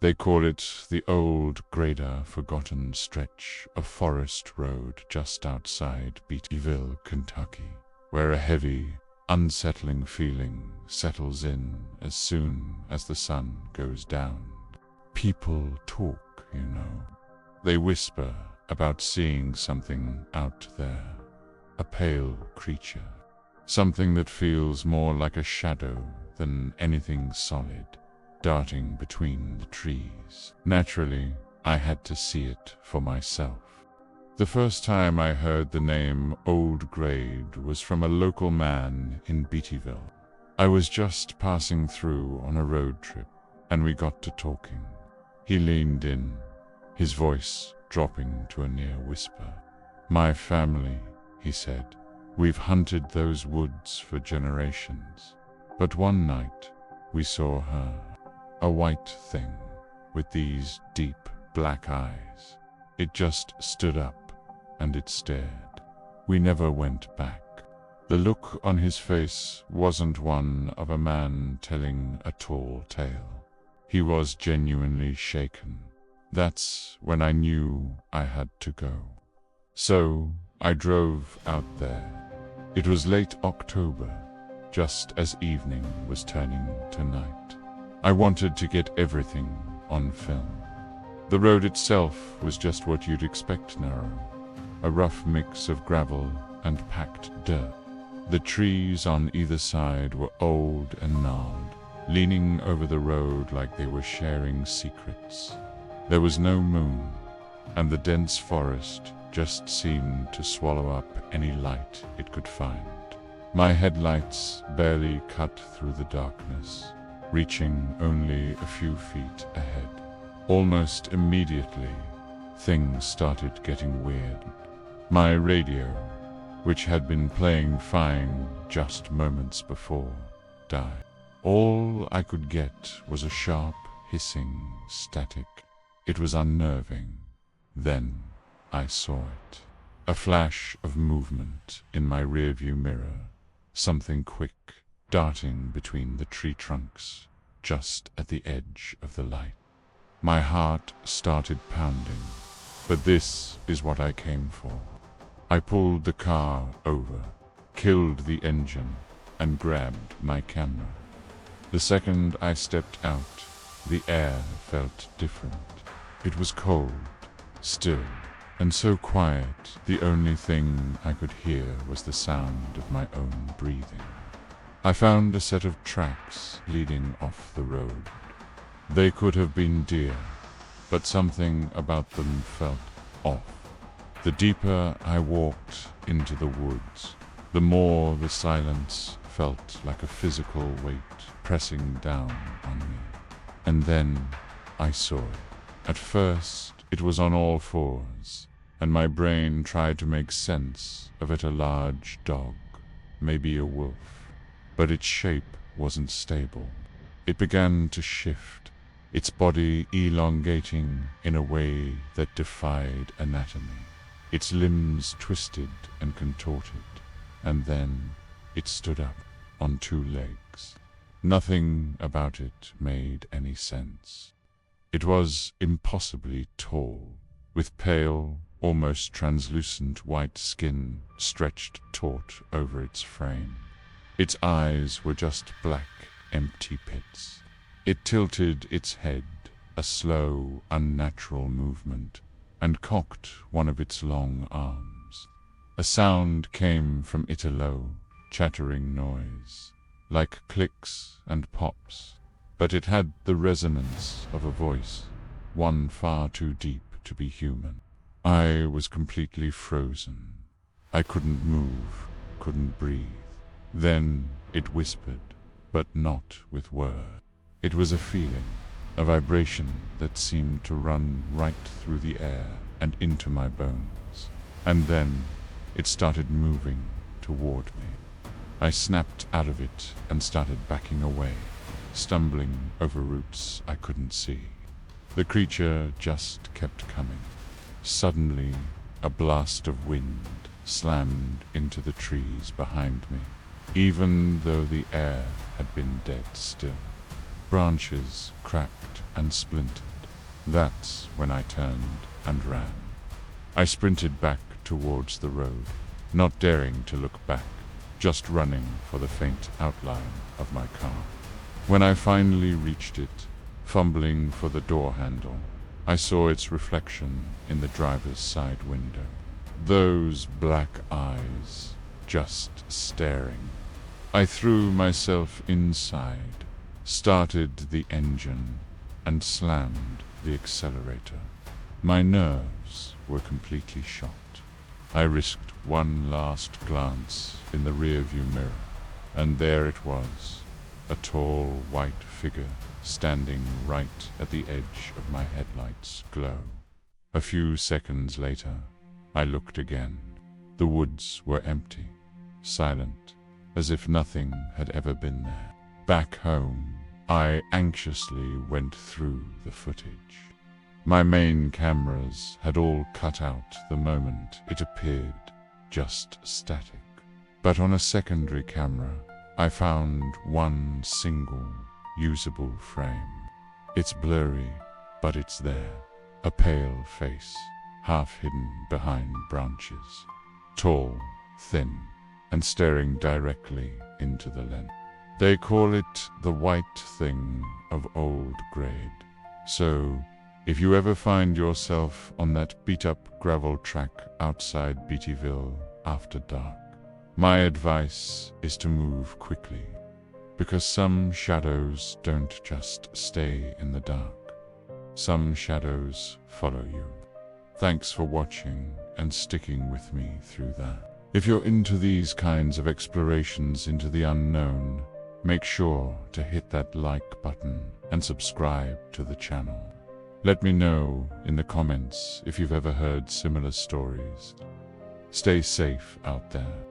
They call it the old, grayed forgotten stretch of forest road just outside Beattyville, Kentucky, where a heavy, unsettling feeling settles in as soon as the sun goes down. People talk, you know. They whisper about seeing something out there, a pale creature, something that feels more like a shadow than anything solid, darting between the trees. Naturally, I had to see it for myself. The first time I heard the name Old Grade was from a local man in Beattyville. I was just passing through on a road trip, and we got to talking. He leaned in, his voice dropping to a near whisper. "My family," he said, "we've hunted those woods for generations. But one night, we saw her, a white thing with these deep black eyes. It just stood up and it stared. We never went back." The look on his face wasn't one of a man telling a tall tale. He was genuinely shaken. That's when I knew I had to go. So I drove out there. It was late October, just as evening was turning to night. I wanted to get everything on film. The road itself was just what you'd expect narrow, a rough mix of gravel and packed dirt. The trees on either side were old and gnarled, leaning over the road like they were sharing secrets. There was no moon, and the dense forest just seemed to swallow up any light it could find. My headlights barely cut through the darkness, reaching only a few feet ahead. Almost immediately, things started getting weird. My radio, which had been playing fine just moments before, died. All I could get was a sharp, hissing static. It was unnerving. Then I saw it. A flash of movement in my rearview mirror. Something quick, darting between the tree trunks, just at the edge of the light. My heart started pounding, but this is what I came for. I pulled the car over, killed the engine, and grabbed my camera. The second I stepped out, the air felt different. It was cold, still, and so quiet the only thing I could hear was the sound of my own breathing. I found a set of tracks leading off the road. They could have been deer, but something about them felt off. The deeper I walked into the woods, the more the silence felt like a physical weight pressing down on me. And then I saw it. At first, it was on all fours, and my brain tried to make sense of it: a large dog, maybe a wolf. But its shape wasn't stable. It began to shift, its body elongating in a way that defied anatomy. Its limbs twisted and contorted, and then it stood up on two legs. Nothing about it made any sense. It was impossibly tall, with pale, almost translucent white skin stretched taut over its frame. Its eyes were just black, empty pits. It tilted its head, a slow, unnatural movement, and cocked one of its long arms. A sound came from it, a low, chattering noise, like clicks and pops, but it had the resonance of a voice, one far too deep to be human. I was completely frozen. I couldn't move, couldn't breathe. Then it whispered, but not with words. It was a feeling, a vibration that seemed to run right through the air and into my bones. And then it started moving toward me. I snapped out of it and started backing away, stumbling over roots I couldn't see. The creature just kept coming. Suddenly, a blast of wind slammed into the trees behind me, even though the air had been dead still. Branches cracked and splintered, That's when I turned and ran. I sprinted back towards the road, not daring to look back, just running for the faint outline of my car. When I finally reached it, fumbling for the door handle, I saw its reflection in the driver's side window. Those black eyes, just staring. I threw myself inside, started the engine, and slammed the accelerator. My nerves were completely shot. I risked one last glance in the rearview mirror, and there it was, a tall white figure standing right at the edge of my headlights' glow. A few seconds later, I looked again. The woods were empty, silent, as if nothing had ever been there. Back home, I anxiously went through the footage. My main cameras had all cut out the moment it appeared, just static. But on a secondary camera, I found one single, usable frame. It's blurry, but it's there. A pale face, half hidden behind branches. Tall, thin, and staring directly into the lens. They call it the white thing of old grade. So, if you ever find yourself on that beat-up gravel track outside Beattyville after dark, my advice is to move quickly, because some shadows don't just stay in the dark. Some shadows follow you. Thanks for watching and sticking with me through that. If you're into these kinds of explorations into the unknown, make sure to hit that like button and subscribe to the channel. Let me know in the comments if you've ever heard similar stories. Stay safe out there.